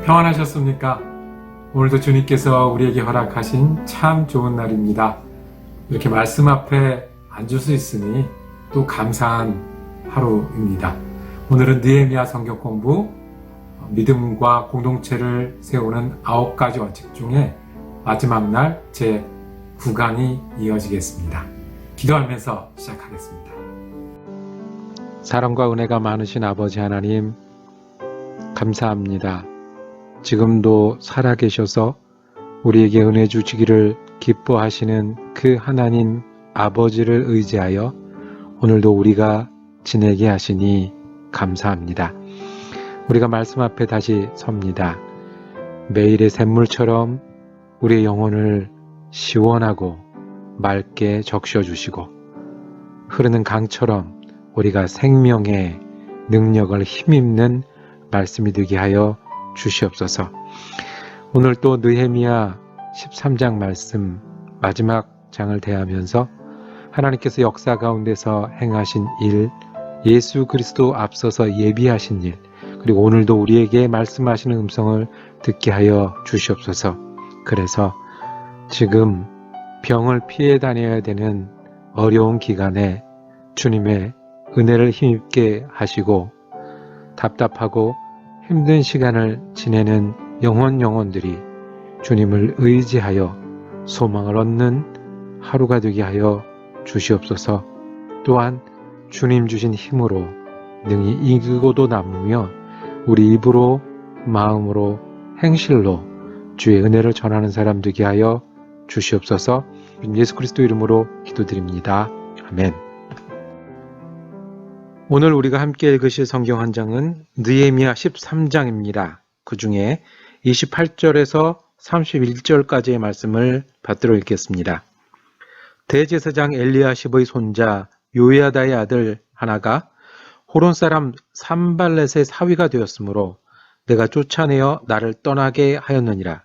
평안하셨습니까? 오늘도 주님께서 우리에게 허락하신 참 좋은 날입니다. 이렇게 말씀 앞에 앉을 수 있으니 또 감사한 하루입니다. 오늘은 느헤미야 성경 공부, 믿음과 공동체를 세우는 9가지 원칙 중에 마지막 날 제 9강이 이어지겠습니다. 기도하면서 시작하겠습니다. 사랑과 은혜가 많으신 아버지 하나님, 감사합니다. 지금도 살아계셔서 우리에게 은혜 주시기를 기뻐하시는 그 하나님 아버지를 의지하여 오늘도 우리가 지내게 하시니 감사합니다. 우리가 말씀 앞에 다시 섭니다. 매일의 샘물처럼 우리의 영혼을 시원하고 맑게 적셔주시고 흐르는 강처럼 우리가 생명의 능력을 힘입는 말씀이 되게 하여 주시옵소서. 오늘 또 느헤미야 13장 말씀 마지막 장을 대하면서 하나님께서 역사 가운데서 행하신 일, 예수 그리스도 앞서서 예비하신 일, 그리고 오늘도 우리에게 말씀하시는 음성을 듣게 하여 주시옵소서. 그래서 지금 병을 피해 다녀야 되는 어려운 기간에 주님의 은혜를 힘입게 하시고 답답하고 힘든 시간을 지내는 영혼들이 주님을 의지하여 소망을 얻는 하루가 되게 하여 주시옵소서. 또한 주님 주신 힘으로 능히 이기고도 남으며 우리 입으로 마음으로 행실로 주의 은혜를 전하는 사람 되게 하여 주시옵소서. 예수 그리스도 이름으로 기도드립니다. 아멘. 오늘 우리가 함께 읽으실 성경 한 장은 느헤미야 13장입니다. 그 중에 28절에서 31절까지의 말씀을 받들어 읽겠습니다. 대제사장 엘리야십의 손자 요야다의 아들 하나가 호론 사람 산발렛의 사위가 되었으므로 내가 쫓아내어 나를 떠나게 하였느니라.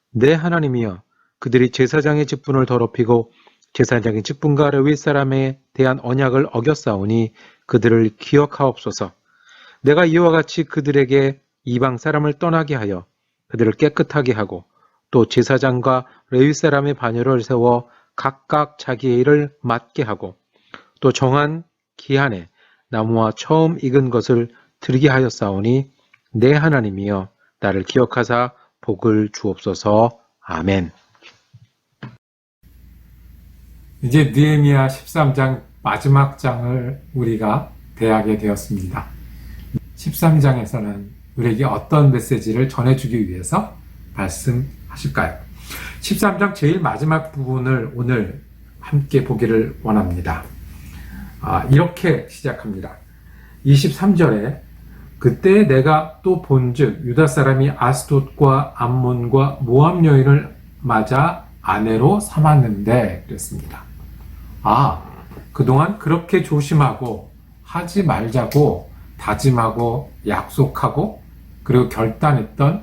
내 하나님이여, 그들이 제사장의 직분을 더럽히고 제사장의 직분과 레위 사람에 대한 언약을 어겼사오니 그들을 기억하옵소서. 내가 이와 같이 그들에게 이방 사람을 떠나게 하여 그들을 깨끗하게 하고 또 제사장과 레위 사람의 반열을 세워 각각 자기의 일을 맡게 하고 또 정한 기한에 나무와 처음 익은 것을 들게 하였사오니 내 하나님이여, 나를 기억하사 복을 주옵소서. 아멘. 이제 느헤미야 13장 마지막 장을 우리가 대하게 되었습니다. 13장에서는 우리에게 어떤 메시지를 전해주기 위해서 말씀하실까요? 13장 제일 마지막 부분을 오늘 함께 보기를 원합니다. 이렇게 시작합니다. 23절에 그때 내가 또 본즉 유다 사람이 아스돗과 암몬과 모압 여인을 맞아 아내로 삼았는데 그랬습니다. 그동안 그렇게 조심하고 하지 말자고 다짐하고 약속하고 그리고 결단했던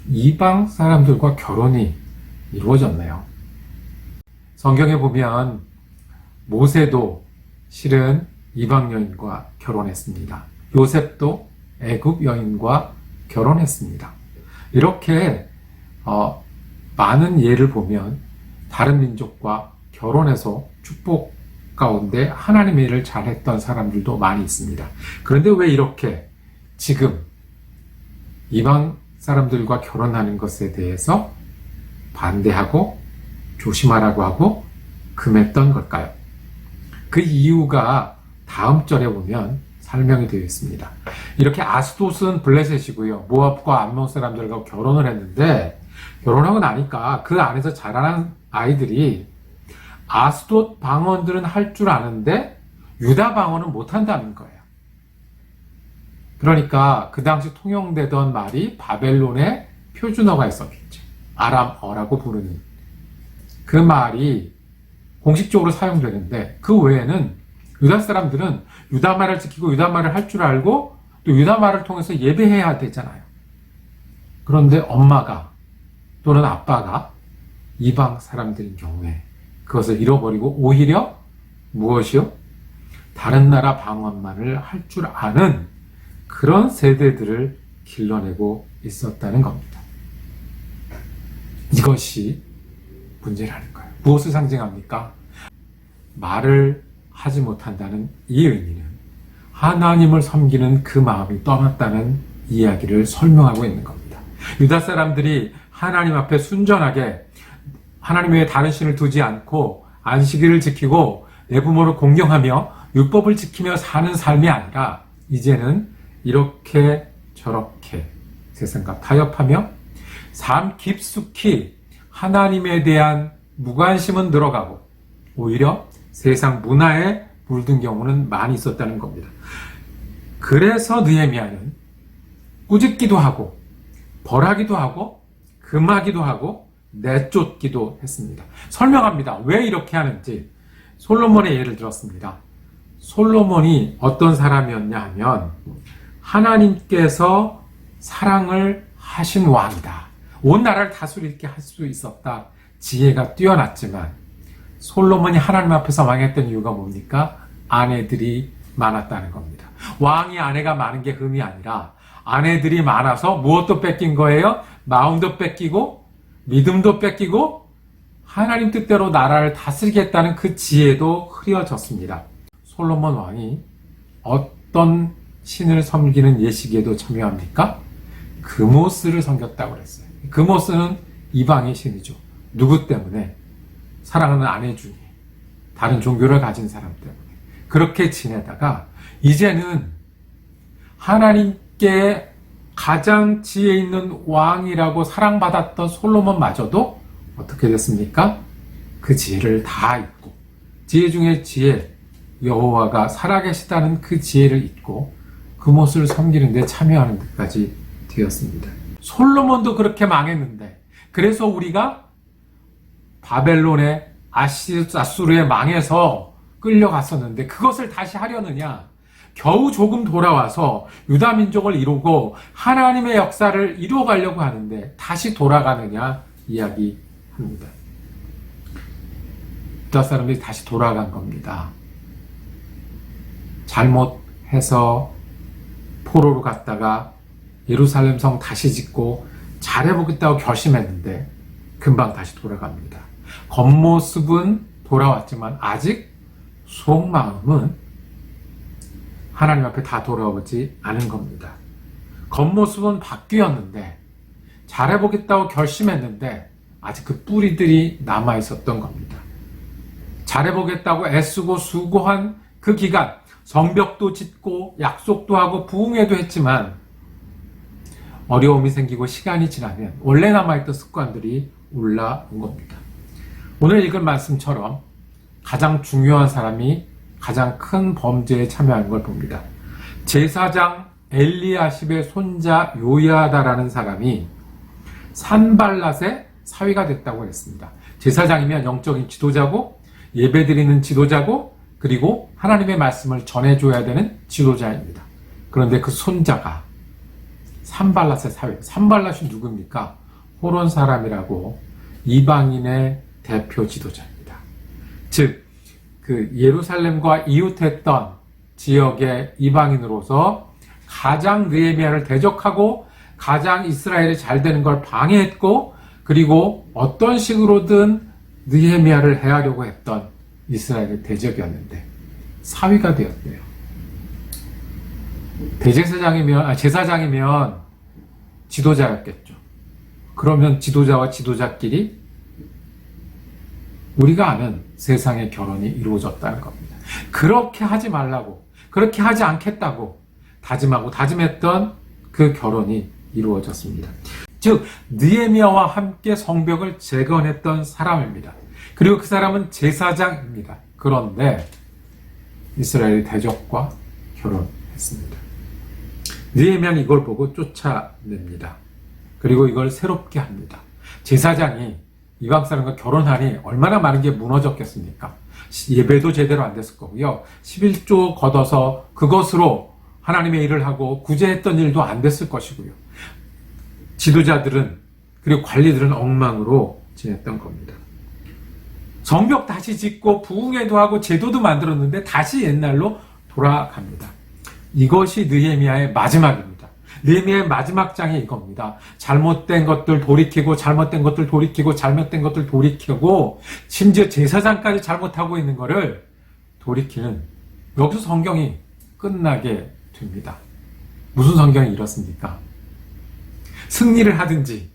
이방 사람들과 결혼이 이루어졌네요. 성경에 보면 모세도 실은 이방 여인과 결혼했습니다. 요셉도 애굽 여인과 결혼했습니다. 이렇게 많은 예를 보면 다른 민족과 결혼해서 축복 가운데 하나님의 일을 잘했던 사람들도 많이 있습니다. 그런데 왜 이렇게 지금 이방 사람들과 결혼하는 것에 대해서 반대하고 조심하라고 하고 금했던 걸까요? 그 이유가 다음 절에 보면 설명이 되어 있습니다. 이렇게 아스돗은 블레셋이고요. 모압과 암몬 사람들과 결혼을 했는데 결혼하고 나니까 그 안에서 자라난 아이들이 아스돗 방언들은 할 줄 아는데 유다 방언은 못한다는 거예요. 그러니까 그 당시 통용되던 말이 바벨론의 표준어가 있었겠죠. 아람어라고 부르는 그 말이 공식적으로 사용되는데 그 외에는 유다 사람들은 유다 말을 지키고 유다 말을 할 줄 알고 또 유다 말을 통해서 예배해야 되잖아요. 그런데 엄마가 또는 아빠가 이방 사람들인 경우에 그것을 잃어버리고 오히려 무엇이요? 다른 나라 방언만을 할 줄 아는 그런 세대들을 길러내고 있었다는 겁니다. 이것이 문제라는 거예요. 무엇을 상징합니까? 말을 하지 못한다는 이 의미는 하나님을 섬기는 그 마음이 떠났다는 이야기를 설명하고 있는 겁니다. 유다 사람들이 하나님 앞에 순전하게 하나님 외에 다른 신을 두지 않고 안식일을 지키고 내 부모를 공경하며 율법을 지키며 사는 삶이 아니라 이제는 이렇게 저렇게 세상과 타협하며 삶 깊숙이 하나님에 대한 무관심은 늘어가고 오히려 세상 문화에 물든 경우는 많이 있었다는 겁니다. 그래서 느헤미야는 꾸짖기도 하고 벌하기도 하고 금하기도 하고 내쫓기도 했습니다. 설명합니다. 왜 이렇게 하는지 솔로몬의 예를 들었습니다. 솔로몬이 어떤 사람이었냐 하면 하나님께서 사랑을 하신 왕이다. 온 나라를 다스리게 할 수 있었다. 지혜가 뛰어났지만 솔로몬이 하나님 앞에서 망했던 이유가 뭡니까? 아내들이 많았다는 겁니다. 왕이 아내가 많은 게 흠이 아니라 아내들이 많아서 무엇도 뺏긴 거예요? 마음도 뺏기고 믿음도 뺏기고 하나님 뜻대로 나라를 다스리겠다는 그 지혜도 흐려졌습니다. 솔로몬 왕이 어떤 신을 섬기는 예식에도 참여합니까? 그모스를 섬겼다고 그랬어요. 그모스는 이방의 신이죠. 누구 때문에? 사랑하는 아내 중에 다른 종교를 가진 사람 때문에 그렇게 지내다가 이제는 하나님께 가장 지혜 있는 왕이라고 사랑받았던 솔로몬마저도 어떻게 됐습니까? 그 지혜를 다 잊고 지혜 중에 지혜 여호와가 살아계시다는 그 지혜를 잊고 그모스를 섬기는 데 참여하는 데까지 되었습니다. 솔로몬도 그렇게 망했는데 그래서 우리가 바벨론의 아수르에 망해서 끌려갔었는데 그것을 다시 하려느냐? 겨우 조금 돌아와서 유다 민족을 이루고 하나님의 역사를 이루어가려고 하는데 다시 돌아가느냐 이야기합니다. 유다 사람들이 다시 돌아간 겁니다. 잘못해서 포로로 갔다가 예루살렘 성 다시 짓고 잘해보겠다고 결심했는데 금방 다시 돌아갑니다. 겉모습은 돌아왔지만 아직 속마음은 하나님 앞에 다 돌아오지 않은 겁니다. 겉모습은 바뀌었는데 잘해보겠다고 결심했는데 아직 그 뿌리들이 남아있었던 겁니다. 잘해보겠다고 애쓰고 수고한 그 기간 성벽도 짓고 약속도 하고 부흥회도 했지만 어려움이 생기고 시간이 지나면 원래 남아있던 습관들이 올라온 겁니다. 오늘 읽은 말씀처럼 가장 중요한 사람이 가장 큰 범죄에 참여하는 걸 봅니다. 제사장 엘리야십의 손자 요야다라는 사람이 산발랏의 사위가 됐다고 했습니다. 제사장이면 영적인 지도자고 예배드리는 지도자고 그리고 하나님의 말씀을 전해줘야 되는 지도자입니다. 그런데 그 손자가 산발랏의 사위, 산발랏이 누굽니까? 호론 사람이라고 이방인의 대표 지도자입니다. 즉, 그 예루살렘과 이웃했던 지역의 이방인으로서 가장 느헤미야를 대적하고 가장 이스라엘이 잘 되는 걸 방해했고 그리고 어떤 식으로든 느헤미야를 해하려고 했던 이스라엘의 대적이었는데 사위가 되었대요. 제사장이면 지도자였겠죠. 그러면 지도자와 지도자끼리 우리가 아는 세상의 결혼이 이루어졌다는 겁니다. 그렇게 하지 말라고, 그렇게 하지 않겠다고 다짐하고 다짐했던 그 결혼이 이루어졌습니다. 즉 느헤미야와 함께 성벽을 재건했던 사람입니다. 그리고 그 사람은 제사장입니다. 그런데 이스라엘의 대적과 결혼했습니다. 느헤미야는 이걸 보고 쫓아냅니다. 그리고 이걸 새롭게 합니다. 제사장이 이방 사람과 결혼하니 얼마나 많은 게 무너졌겠습니까? 예배도 제대로 안 됐을 거고요. 11조 걷어서 그것으로 하나님의 일을 하고 구제했던 일도 안 됐을 것이고요. 지도자들은 그리고 관리들은 엉망으로 지냈던 겁니다. 성벽 다시 짓고 부흥회도 하고 제도도 만들었는데 다시 옛날로 돌아갑니다. 이것이 느헤미야의 마지막입니다. 느헤미야의 마지막 장이 이겁니다. 잘못된 것들 돌이키고 잘못된 것들 돌이키고 잘못된 것들 돌이키고 심지어 제사장까지 잘못하고 있는 것을 돌이키는, 여기서 성경이 끝나게 됩니다. 무슨 성경이 이렇습니까? 승리를 하든지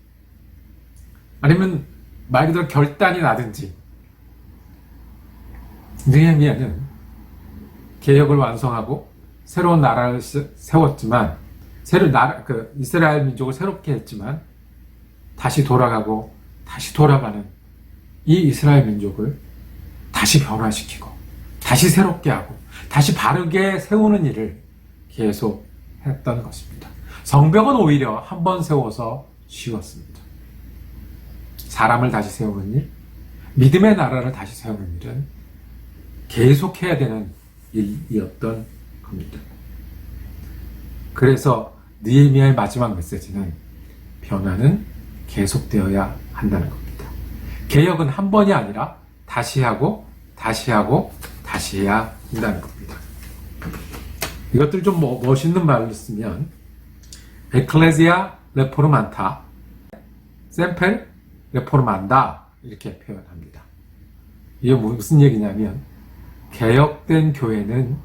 아니면 말 그대로 결단이 나든지, 느헤미야는 개혁을 완성하고 새로운 나라를 세웠지만, 이스라엘 민족을 새롭게 했지만, 다시 돌아가고 다시 돌아가는 이 이스라엘 민족을 다시 변화시키고 다시 새롭게 하고 다시 바르게 세우는 일을 계속 했던 것입니다. 성벽은 오히려 한 번 세워서 쉬웠습니다. 사람을 다시 세우는 일, 믿음의 나라를 다시 세우는 일은 계속해야 되는 일이었던 겁니다. 그래서 느헤미야의 마지막 메시지는 변화는 계속되어야 한다는 겁니다. 개혁은 한 번이 아니라 다시 하고 다시 하고 다시 해야 한다는 겁니다. 이것들 좀 멋있는 말을 쓰면 에클레시아 레포르만타, 셈펠 레포르만다, 이렇게 표현합니다. 이게 무슨 얘기냐면, 개혁된 교회는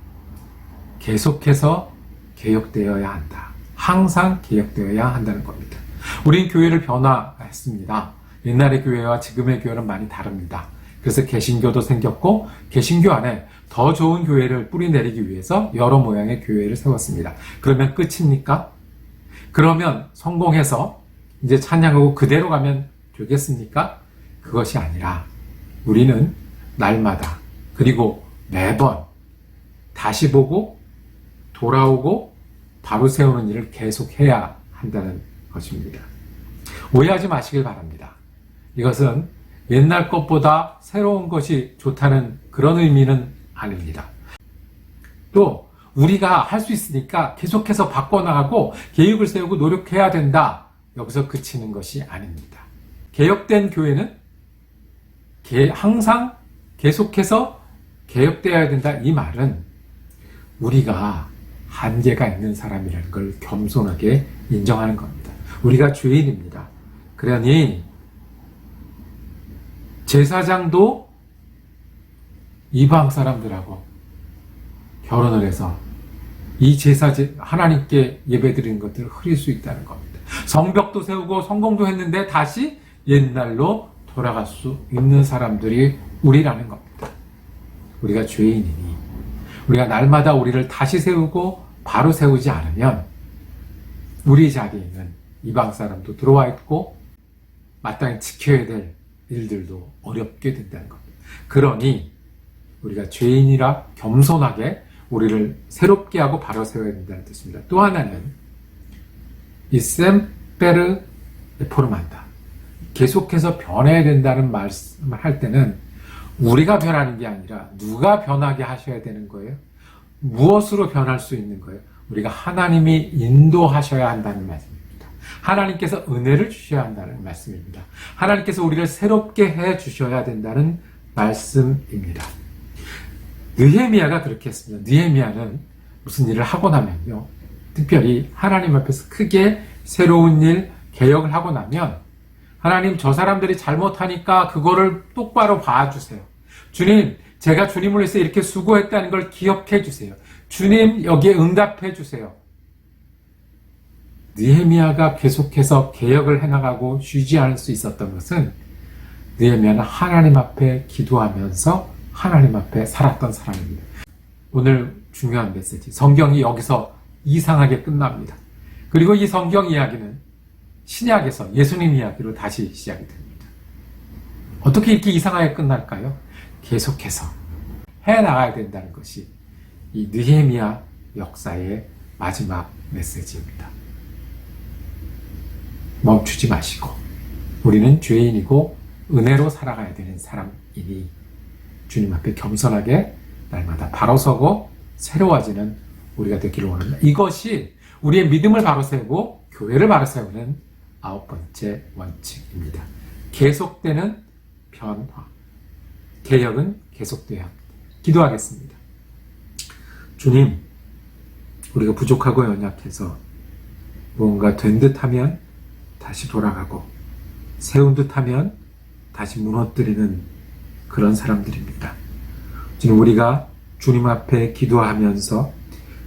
계속해서 개혁되어야 한다. 항상 개혁되어야 한다는 겁니다. 우린 교회를 변화했습니다. 옛날의 교회와 지금의 교회는 많이 다릅니다. 그래서 개신교도 생겼고, 개신교 안에 더 좋은 교회를 뿌리내리기 위해서 여러 모양의 교회를 세웠습니다. 그러면 끝입니까? 그러면 성공해서 이제 찬양하고 그대로 가면 되겠습니까? 그것이 아니라 우리는 날마다, 그리고 매번 다시 보고 돌아오고 바로 세우는 일을 계속해야 한다는 것입니다. 오해하지 마시길 바랍니다. 이것은 옛날 것보다 새로운 것이 좋다는 그런 의미는 아닙니다. 또 우리가 할 수 있으니까 계속해서 바꿔나가고 계획을 세우고 노력해야 된다, 여기서 그치는 것이 아닙니다. 개혁된 교회는 항상 계속해서 개혁되어야 된다, 이 말은 우리가 한계가 있는 사람이라는 걸 겸손하게 인정하는 겁니다. 우리가 죄인입니다. 그러니 제사장도 이방 사람들하고 결혼을 해서 이 하나님께 예배드리는 것들을 흐릴 수 있다는 겁니다. 성벽도 세우고 성공도 했는데 다시 옛날로 돌아갈 수 있는 사람들이 우리라는 겁니다. 우리가 죄인이니 우리가 날마다 우리를 다시 세우고 바로 세우지 않으면 우리 자리에는 이방 사람도 들어와 있고 마땅히 지켜야 될 일들도 어렵게 된다는 겁니다. 그러니 우리가 죄인이라 겸손하게 우리를 새롭게 하고 바로 세워야 된다는 뜻입니다. 또 하나는 이 셈페르 레포르만다, 계속해서 변해야 된다는 말씀을 할 때는 우리가 변하는 게 아니라 누가 변하게 하셔야 되는 거예요? 무엇으로 변할 수 있는 거예요? 우리가 하나님이 인도하셔야 한다는 말씀입니다. 하나님께서 은혜를 주셔야 한다는 말씀입니다. 하나님께서 우리를 새롭게 해 주셔야 된다는 말씀입니다. 느헤미야가 그렇게 했습니다. 느헤미야는 무슨 일을 하고 나면요, 특별히 하나님 앞에서 크게 새로운 일, 개혁을 하고 나면 하나님, 저 사람들이 잘못하니까 그거를 똑바로 봐주세요. 주님, 제가 주님을 위해서 이렇게 수고했다는 걸 기억해 주세요. 주님, 여기에 응답해 주세요. 느헤미야가 계속해서 개혁을 해나가고 쉬지 않을 수 있었던 것은 느헤미야는 하나님 앞에 기도하면서 하나님 앞에 살았던 사람입니다. 오늘 중요한 메시지, 성경이 여기서 이상하게 끝납니다. 그리고 이 성경 이야기는 신약에서 예수님 이야기로 다시 시작이 됩니다. 어떻게 이렇게 이상하게 끝날까요? 계속해서 해나가야 된다는 것이 이 느헤미야 역사의 마지막 메시지입니다. 멈추지 마시고, 우리는 죄인이고 은혜로 살아가야 되는 사람이니 주님 앞에 겸손하게 날마다 바로 서고 새로워지는 우리가 되기를 원합니다. 이것이 우리의 믿음을 바로 세우고 교회를 바로 세우는 9번째 원칙입니다. 계속되는 변화, 개혁은 계속돼야 합니다. 기도하겠습니다. 주님, 우리가 부족하고 연약해서 뭔가 된 듯하면 다시 돌아가고 세운 듯하면 다시 무너뜨리는 그런 사람들입니다. 지금 우리가 주님 앞에 기도하면서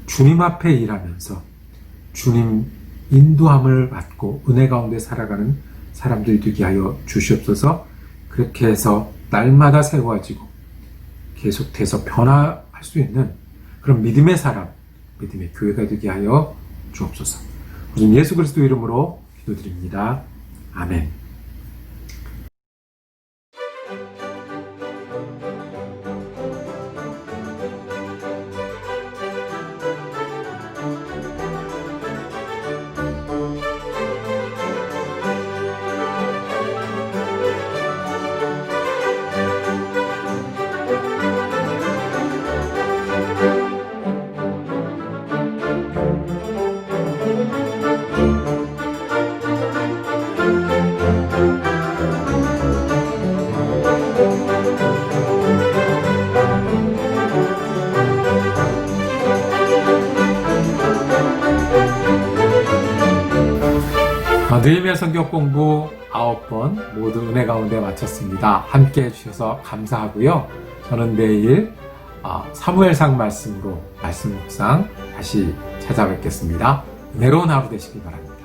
주님 앞에 일하면서 주님 인도함을 받고 은혜 가운데 살아가는 사람들이 되게 하여 주시옵소서. 그렇게 해서 날마다 세워지고 계속해서 변화할 수 있는 그런 믿음의 사람, 믿음의 교회가 되게 하여 주옵소서. 우리 예수 그리스도 이름으로 기도드립니다. 아멘. 느헤미야 성경 공부 9번 모두 은혜 가운데 마쳤습니다. 함께 해주셔서 감사하고요. 저는 내일 사무엘상 말씀으로 말씀 묵상 다시 찾아뵙겠습니다. 은혜로운 하루 되시길 바랍니다.